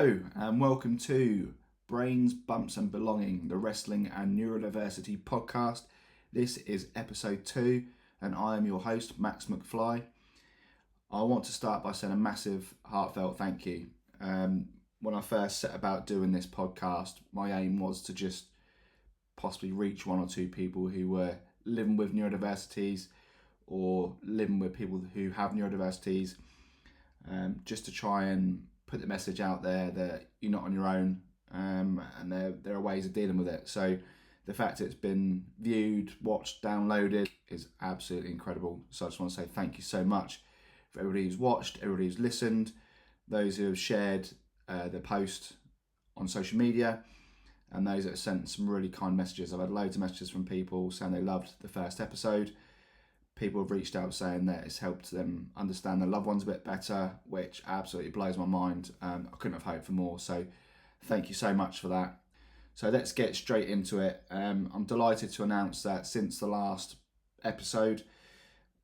Hello and welcome to Brains, Bumps and Belonging, the Wrestling and Neurodiversity podcast. This is episode 2 and I am your host, Max McFly. I want to start by saying a massive heartfelt thank you. When I first set about doing this podcast, my aim was to just possibly reach one or two people who were living with neurodiversities or living with people who have neurodiversities, just to try and put the message out there that you're not on your own, and there are ways of dealing with it. So the fact that it's been viewed, watched, downloaded is absolutely incredible. So I just want to say thank you so much for everybody who's watched, everybody who's listened, those who have shared the post on social media, and those that have sent some really kind messages. I've had loads of messages from people saying they loved the first episode. People have reached out saying that it's helped them understand their loved ones a bit better, which absolutely blows my mind. I couldn't have hoped for more. So thank you so much for that. So let's get straight into it. I'm delighted to announce that since the last episode,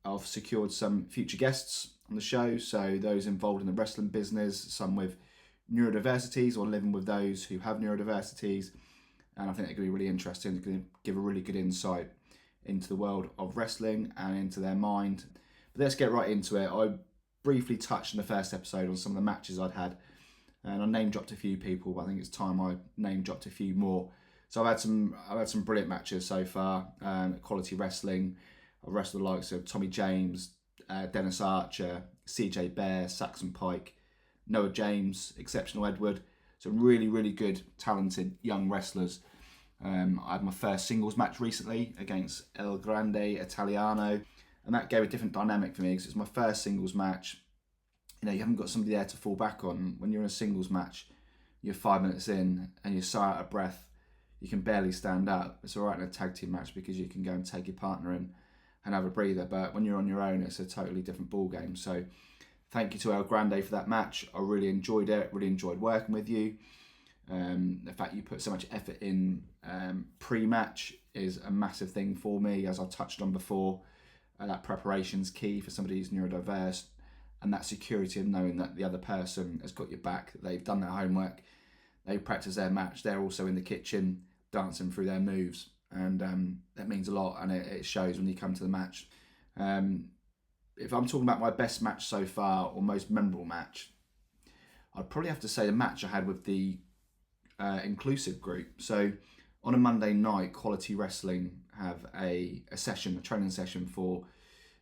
I've secured some future guests on the show. So those involved in the wrestling business, some with neurodiversities or living with those who have neurodiversities. And I think they're going to be really interesting. They're going to give a really good insight into the world of wrestling and into their mind. But let's get right into it. I briefly touched in the first episode on some of the matches I'd had, and I name dropped a few people, but I think it's time I name dropped a few more. So I've had some brilliant matches so far. Quality wrestling. I've wrestled the likes of Tommy James, Dennis Archer, CJ Bear, Saxon Pike, Noah James, Exceptional Edward. Some really, really good, talented young wrestlers. I had my first singles match recently against El Grande Italiano, and that gave a different dynamic for me because it's my first singles match. You know, you haven't got somebody there to fall back on. When you're in a singles match, you're 5 minutes in and you're so out of breath, you can barely stand up. It's all right in a tag team match because you can go and take your partner in and have a breather, but when you're on your own, it's a totally different ball game. So thank you to El Grande for that match. I really enjoyed it, really enjoyed working with you. The fact you put so much effort in pre-match is a massive thing for me, as I touched on before. That preparation's key for somebody who's neurodiverse, and that security of knowing that the other person has got your back, that they've done their homework, they practice their match, they're also in the kitchen dancing through their moves, and that means a lot, and it shows when you come to the match. If I'm talking about my best match so far or most memorable match, I'd probably have to say the match I had with the inclusive group. So on a Monday night, Quality Wrestling have a training session for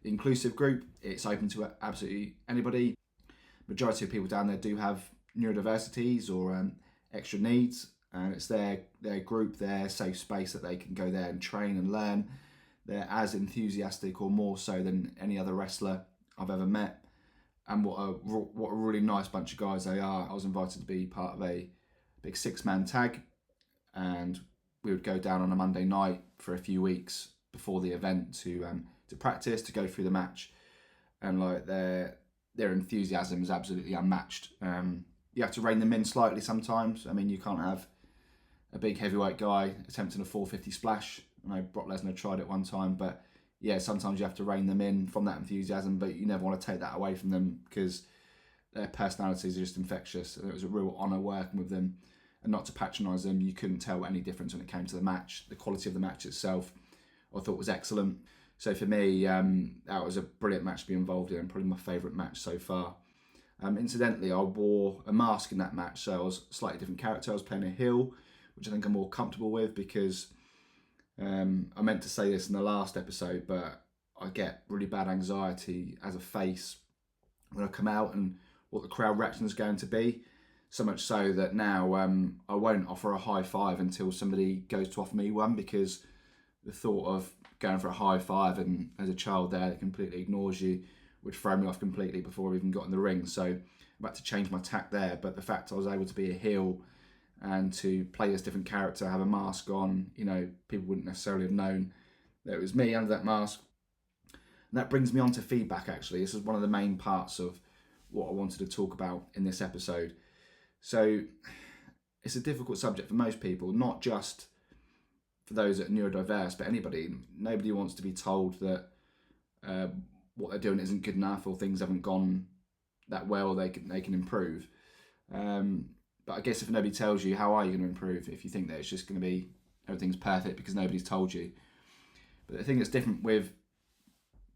the inclusive group. It's open to absolutely anybody. Majority of people down there do have neurodiversities or extra needs, and it's their group, their safe space that they can go there and train and learn. They're as enthusiastic or more so than any other wrestler I've ever met, and what a really nice bunch of guys they are. I was invited to be part of a big 6-man tag, and we would go down on a Monday night for a few weeks before the event to practice, to go through the match, and like their enthusiasm is absolutely unmatched. You have to rein them in slightly sometimes. I mean, you can't have a big heavyweight guy attempting a 450 splash. I know Brock Lesnar tried it one time, but yeah, sometimes you have to rein them in from that enthusiasm, but you never want to take that away from them because their personalities are just infectious. And it was a real honour working with them, and not to patronise them, you couldn't tell any difference when it came to the match. The quality of the match itself I thought was excellent. So for me, that was a brilliant match to be involved in, and probably my favourite match so far. Incidentally, I wore a mask in that match, so I was a slightly different character. I was playing a heel, which I think I'm more comfortable with because I meant to say this in the last episode, but I get really bad anxiety as a face when I come out and what the crowd reaction is going to be. So much so that now I won't offer a high five until somebody goes to offer me one, because the thought of going for a high five and as a child there that completely ignores you would throw me off completely before I even got in the ring. So I'm about to change my tack there, but the fact I was able to be a heel and to play this different character, have a mask on, you know, people wouldn't necessarily have known that it was me under that mask. And that brings me on to feedback, actually. This is one of the main parts of what I wanted to talk about in this episode. So it's a difficult subject for most people, not just for those that are neurodiverse, but anybody. Nobody wants to be told that what they're doing isn't good enough, or things haven't gone that well, they can improve. But I guess if nobody tells you, how are you going to improve if you think that it's just going to be everything's perfect because nobody's told you? But the thing that's different with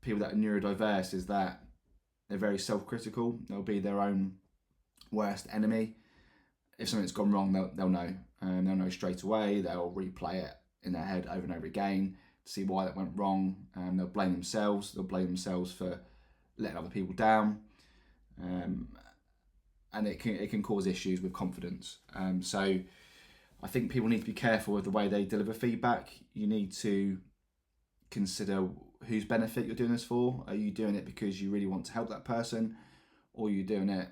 people that are neurodiverse is that they're very self-critical. They'll be their own worst enemy. If something's gone wrong, they'll know. They'll know straight away. They'll replay it in their head over and over again to see why that went wrong. They'll blame themselves. They'll blame themselves for letting other people down. And it can cause issues with confidence. So I think people need to be careful with the way they deliver feedback. You need to consider whose benefit you're doing this for. Are you doing it because you really want to help that person, or are you doing it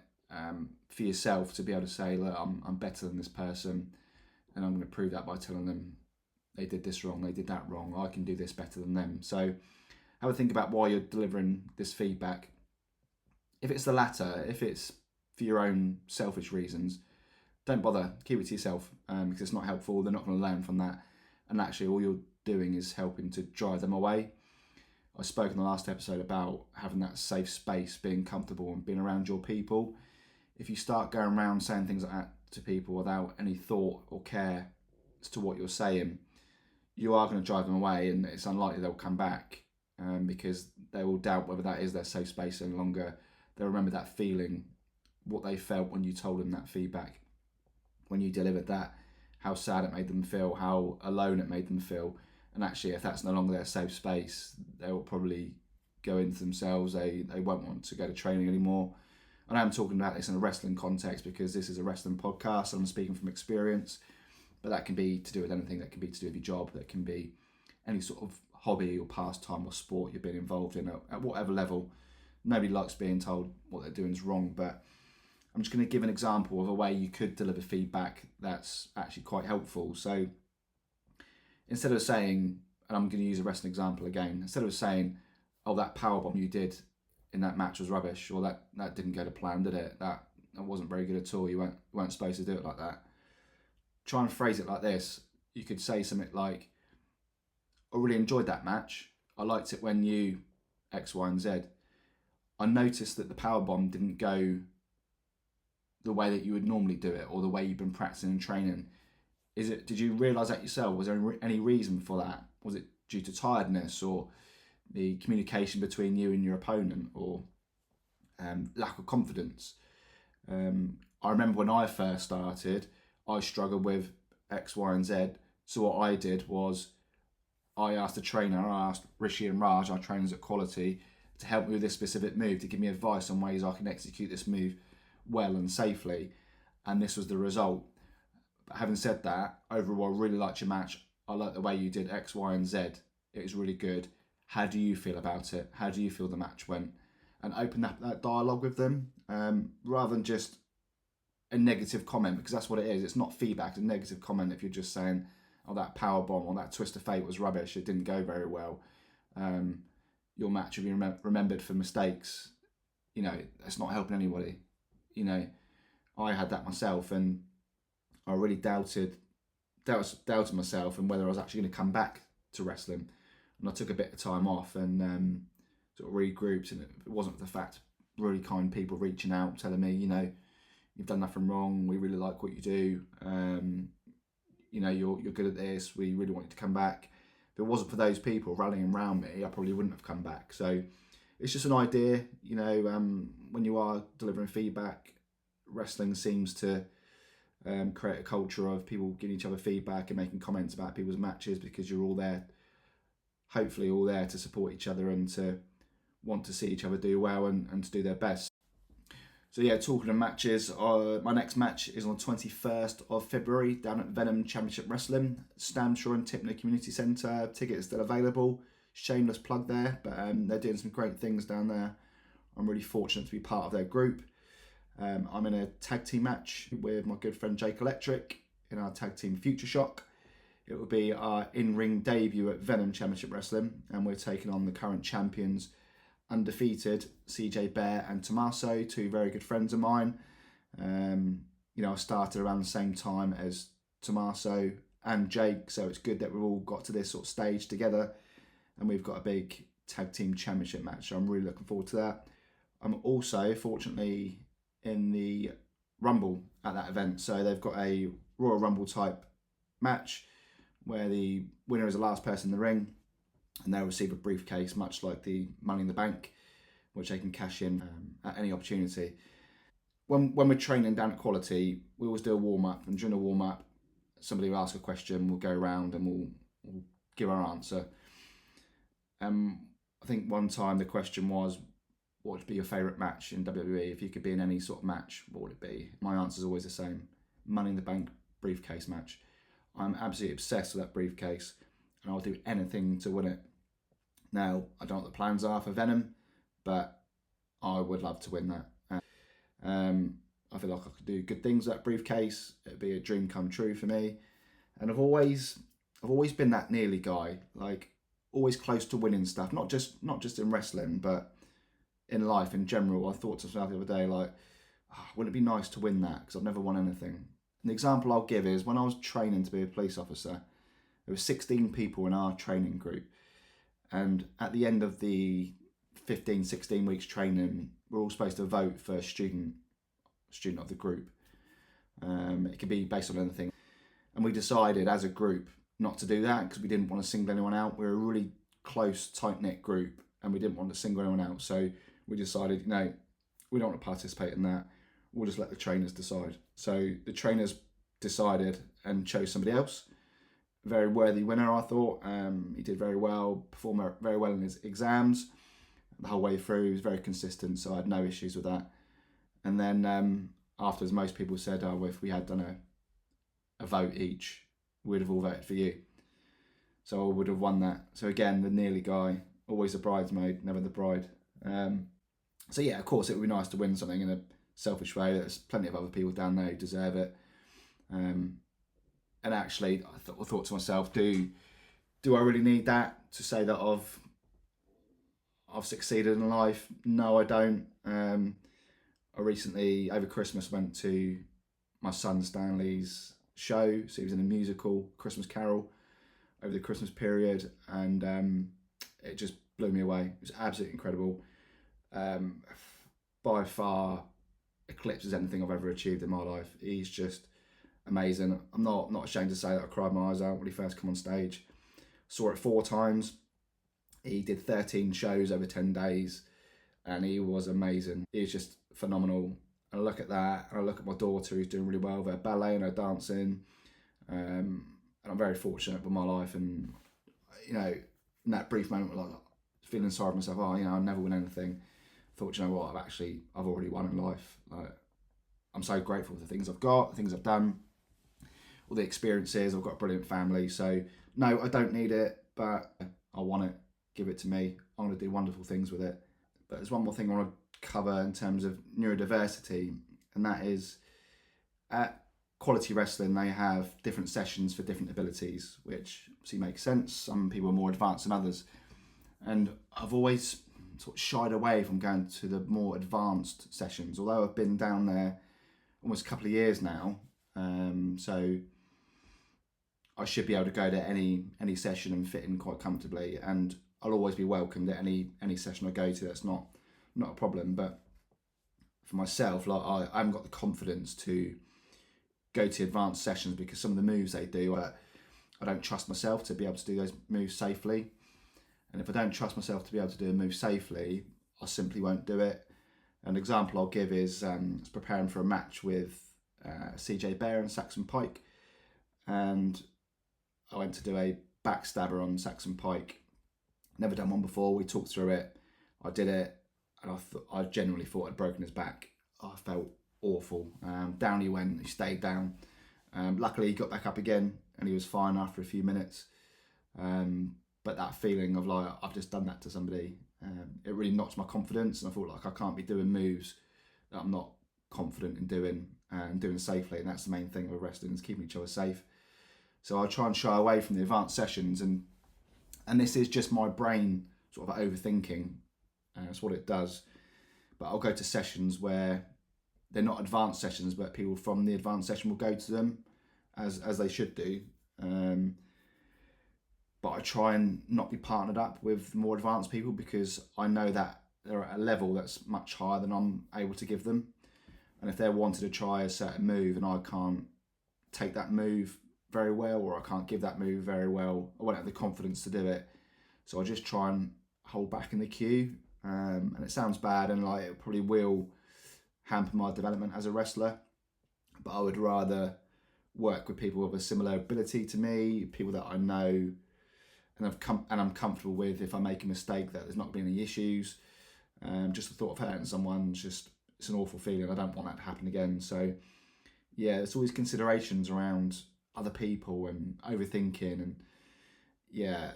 for yourself to be able to say, look, I'm better than this person, and I'm going to prove that by telling them they did this wrong, they did that wrong, I can do this better than them. So have a think about why you're delivering this feedback. If it's the latter, if it's for your own selfish reasons, don't bother, keep it to yourself, because it's not helpful. They're not going to learn from that, and actually all you're doing is helping to drive them away. I spoke in the last episode about having that safe space, being comfortable and being around your people. If you start going around saying things like that to people without any thought or care as to what you're saying, you are going to drive them away, and it's unlikely they'll come back, because they will doubt whether that is their safe space any longer. They'll remember that feeling, what they felt when you told them that feedback, when you delivered that, how sad it made them feel, how alone it made them feel. And actually, if that's no longer their safe space, they will probably go into themselves. They won't want to go to training anymore. And I'm talking about this in a wrestling context because this is a wrestling podcast and I'm speaking from experience. But that can be to do with anything. That can be to do with your job. That can be any sort of hobby or pastime or sport you've been involved in at whatever level. Nobody likes being told what they're doing is wrong, but I'm just going to give an example of a way you could deliver feedback that's actually quite helpful. So instead of saying, and I'm going to use a wrestling example again, instead of saying, oh, that powerbomb you did in that match was rubbish, or that didn't go to plan, did it? That wasn't very good at all. You weren't supposed to do it like that. Try and phrase it like this. You could say something like, I really enjoyed that match. I liked it when you X, Y, and Z. I noticed that the powerbomb didn't go the way that you would normally do it, or the way you've been practicing and training. Did you realise that yourself? Was there any reason for that? Was it due to tiredness, or the communication between you and your opponent, or lack of confidence? I remember when I first started, I struggled with X, Y, and Z. So what I did was I asked the trainer, I asked Rishi and Raj, our trainers at Quality, to help me with this specific move, to give me advice on ways I can execute this move well and safely. And this was the result. But having said that, overall, I really liked your match. I like the way you did X, Y, and Z. It was really good. How do you feel about it? How do you feel the match went? And open that dialogue with them, rather than just a negative comment, because that's what it is. It's not feedback, it's a negative comment if you're just saying, oh, that power bomb or that twist of fate was rubbish, it didn't go very well. Your match will be remembered for mistakes. You know, it's not helping anybody. You know, I had that myself, and I really doubted myself and whether I was actually going to come back to wrestling. And I took a bit of time off and sort of regrouped, and it wasn't for the fact really kind people reaching out telling me, you know, you've done nothing wrong, we really like what you do, you know, you're good at this, we really want you to come back. If it wasn't for those people rallying around me, I probably wouldn't have come back. So it's just an idea, you know, when you are delivering feedback, wrestling seems to create a culture of people giving each other feedback and making comments about people's matches, because you're all there, hopefully all there to support each other and to want to see each other do well and to do their best. So yeah, talking of matches, my next match is on the 21st of February down at Venom Championship Wrestling, Stamshaw and Tipner Community Centre. Tickets still available. Shameless plug there, but they're doing some great things down there. I'm really fortunate to be part of their group. I'm in a tag team match with my good friend Jake Electric in our tag team Future Shock. It will be our in-ring debut at Venom Championship Wrestling, and we're taking on the current champions, undefeated CJ Bear and Tommaso, two very good friends of mine. You know, I started around the same time as Tommaso and Jake, so it's good that we've all got to this sort of stage together, and we've got a big tag team championship match, so I'm really looking forward to that. I'm also, fortunately, in the Rumble at that event. So they've got a Royal Rumble type match where the winner is the last person in the ring, and they'll receive a briefcase, much like the Money in the Bank, which they can cash in at any opportunity. When we're training down at Quality, we always do a warm up, and during the warm up, somebody will ask a question, we'll go around and we'll give our answer. I think one time the question was, what would be your favourite match in WWE? If you could be in any sort of match, what would it be? My answer is always the same: Money in the Bank briefcase match. I'm absolutely obsessed with that briefcase, and I'll do anything to win it. Now, I don't know what the plans are for Venom, but I would love to win that. I feel like I could do good things with that briefcase. It'd be a dream come true for me. And I've always been that nearly guy, like always close to winning stuff. Not just in wrestling, but in life in general. I thought to myself the other day, like, wouldn't it be nice to win that? Because I've never won anything. And the example I'll give is when I was training to be a police officer, there were 16 people in our training group. And at the end of the 15, 16 weeks training, we're all supposed to vote for student of the group. It could be based on anything. And we decided as a group not to do that because we didn't want to single anyone out. We were a really close, tight-knit group and we didn't want to single anyone out. So we decided, no, we don't want to participate in that. We'll just let the trainers decide. So the trainers decided and chose somebody else. Very worthy winner, I thought. He did very well, performed very well in his exams the whole way through. He was very consistent, so I had no issues with that. And then afterwards, most people said, oh, if we had done a vote each, we'd have all voted for you. So I would have won that. So again, the nearly guy, always the bridesmaid, never the bride. So yeah, of course, it would be nice to win something in a selfish way. There's plenty of other people down there who deserve it. And actually, I thought to myself, do I really need that to say that I've succeeded in life? No, I don't. I recently, over Christmas, went to my son Stanley's show. So he was in a musical, Christmas Carol, over the Christmas period, and it just blew me away. It was absolutely incredible. By far eclipses anything I've ever achieved in my life. He's just amazing. I'm not ashamed to say that I cried my eyes out when he first came on stage. Saw it 4 times. He did 13 shows over 10 days and he was amazing. He's just phenomenal. And I look at that and I look at my daughter who's doing really well with her ballet and her dancing. And I'm very fortunate with my life, and you know, in that brief moment like feeling sorry for myself, I'll never win anything. I thought, you know what, I've already won in life. Like, I'm so grateful for the things I've got, the things I've done, all the experiences. I've got a brilliant family. So no, I don't need it, but I want it. Give it to me. I'm going to do wonderful things with it. But there's one more thing I want to cover in terms of neurodiversity, and that is at Quality Wrestling, they have different sessions for different abilities, which obviously makes sense. Some people are more advanced than others. And I've always sort of shied away from going to the more advanced sessions, although I've been down there almost a couple of years now. So I should be able to go to any session and fit in quite comfortably, and I'll always be welcomed at any session I go to. That's not a problem. But for myself, like I haven't got the confidence to go to advanced sessions because some of the moves they do, I don't trust myself to be able to do those moves safely. And if I don't trust myself to be able to do a move safely, I simply won't do it. An example I'll give is preparing for a match with CJ Bear and Saxon Pike, and I went to do a backstabber on Saxon Pike. Never done one before. We talked through it. I did it, and I genuinely thought I'd broken his back. I felt awful. Down he went. He stayed down. Luckily, he got back up again, and he was fine after a few minutes. But that feeling of like I've just done that to somebody, it really knocked my confidence, and I thought like I can't be doing moves that I'm not confident in doing and doing safely. And that's the main thing with wrestling, is keeping each other safe. So I try and shy away from the advanced sessions, and this is just my brain sort of overthinking. That's what it does. But I'll go to sessions where they're not advanced sessions, but people from the advanced session will go to them as they should do. But I try and not be partnered up with more advanced people because I know that they're at a level that's much higher than I'm able to give them. And if they're wanting to try a certain move and I can't take that move very well, or I can't give that move very well, I won't have the confidence to do it. So I just try and hold back in the queue. And it sounds bad, and like it probably will hamper my development as a wrestler. But I would rather work with people with a similar ability to me, people that I know and I'm comfortable with. If I make a mistake, that there's not going to be any issues. Just the thought of hurting someone, it's an awful feeling. I don't want that to happen again. So yeah, there's always considerations around other people and overthinking, and yeah,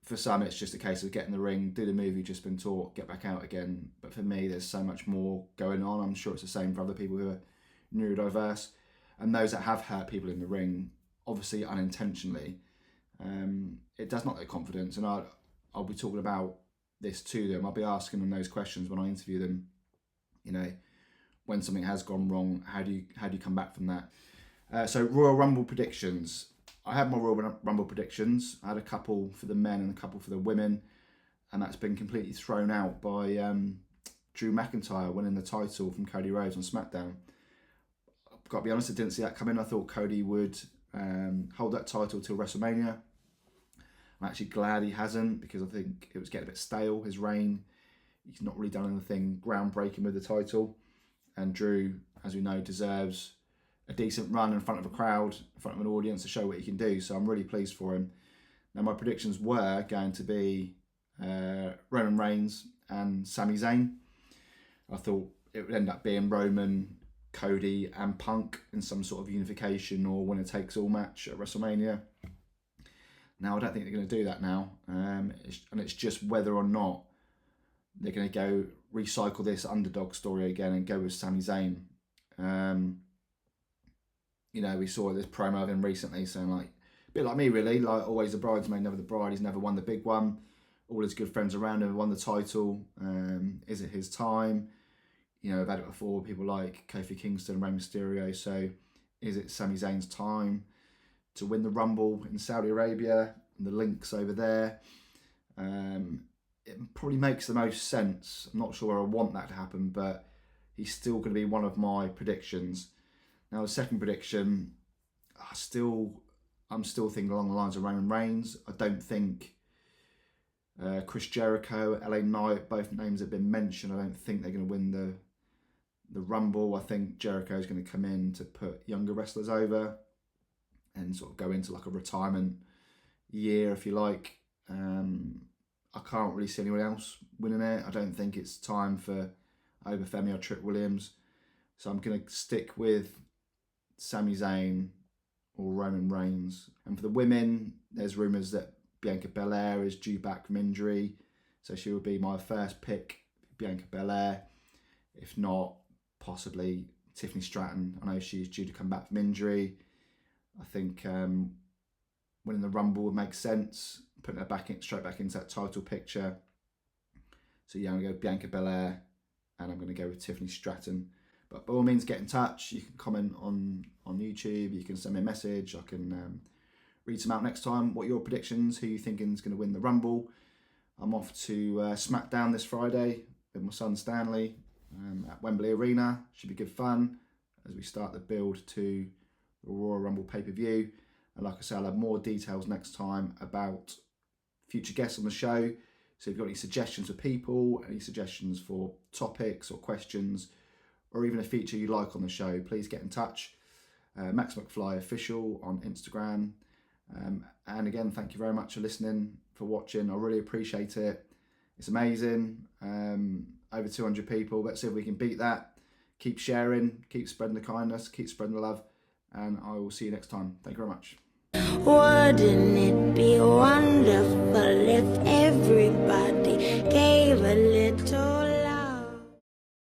for some it's just a case of get in the ring, do the move you've just been taught, get back out again. But for me, there's so much more going on. I'm sure it's the same for other people who are neurodiverse, and those that have hurt people in the ring, obviously unintentionally. It does knock their confidence, and I'll be talking about this to them. I'll be asking them those questions when I interview them. You know, when something has gone wrong, how do you come back from that? So Royal Rumble predictions. I had my Royal Rumble predictions. I had a couple for the men and a couple for the women, and that's been completely thrown out by Drew McIntyre winning the title from Cody Rhodes on SmackDown. I've got to be honest, I didn't see that coming. I thought Cody would hold that title till WrestleMania. I'm actually glad he hasn't, because I think it was getting a bit stale, his reign. He's not really done anything groundbreaking with the title. And Drew, as we know, deserves a decent run in front of a crowd, in front of an audience, to show what he can do. So I'm really pleased for him. Now, my predictions were going to be Roman Reigns and Sami Zayn. I thought it would end up being Roman, Cody and Punk in some sort of unification or winner-takes-all match at WrestleMania. Now, I don't think they're going to do that now. And it's just whether or not they're going to go recycle this underdog story again and go with Sami Zayn. You know, we saw this promo of him recently saying, like, a bit like me really, like always the bridesmaid, never the bride. He's never won the big one. All his good friends around him have won the title. Is it his time? You know, I've had it before, people like Kofi Kingston and Rey Mysterio. So is it Sami Zayn's time to win the Rumble in Saudi Arabia and the links over there? It probably makes the most sense. I'm not sure I want that to happen, but he's still going to be one of my predictions. Now, the second prediction, I'm still thinking along the lines of Roman Reigns. I don't think Chris Jericho, LA Knight, both names have been mentioned. I don't think they're going to win the Rumble. I think Jericho is going to come in to put younger wrestlers over and sort of go into like a retirement year, if you like. I can't really see anyone else winning it. I don't think it's time for either Femi or Trick Williams. So I'm going to stick with Sami Zayn or Roman Reigns. And for the women, there's rumours that Bianca Belair is due back from injury. So she would be my first pick, Bianca Belair. If not, possibly Tiffany Stratton. I know she's due to come back from injury. I think winning the Rumble would make sense, putting her straight back into that title picture. So yeah, I'm going to go Bianca Belair, and I'm going to go with Tiffany Stratton. But by all means, get in touch. You can comment on YouTube. You can send me a message. I can read some out next time. What are your predictions? Who are you thinking is going to win the Rumble? I'm off to SmackDown this Friday with my son Stanley at Wembley Arena. Should be good fun as we start the build to the Royal Rumble pay-per-view. And like I say, I'll have more details next time about future guests on the show. So if you've got any suggestions for people, any suggestions for topics or questions, or even a feature you like on the show, please get in touch. Max McFly Official on Instagram. And again, thank you very much for listening, for watching. I really appreciate it. It's amazing. Over 200 people. Let's see if we can beat that. Keep sharing, keep spreading the kindness, keep spreading the love. And I will see you next time. Thank you very much. Wouldn't it be wonderful if everybody gave a little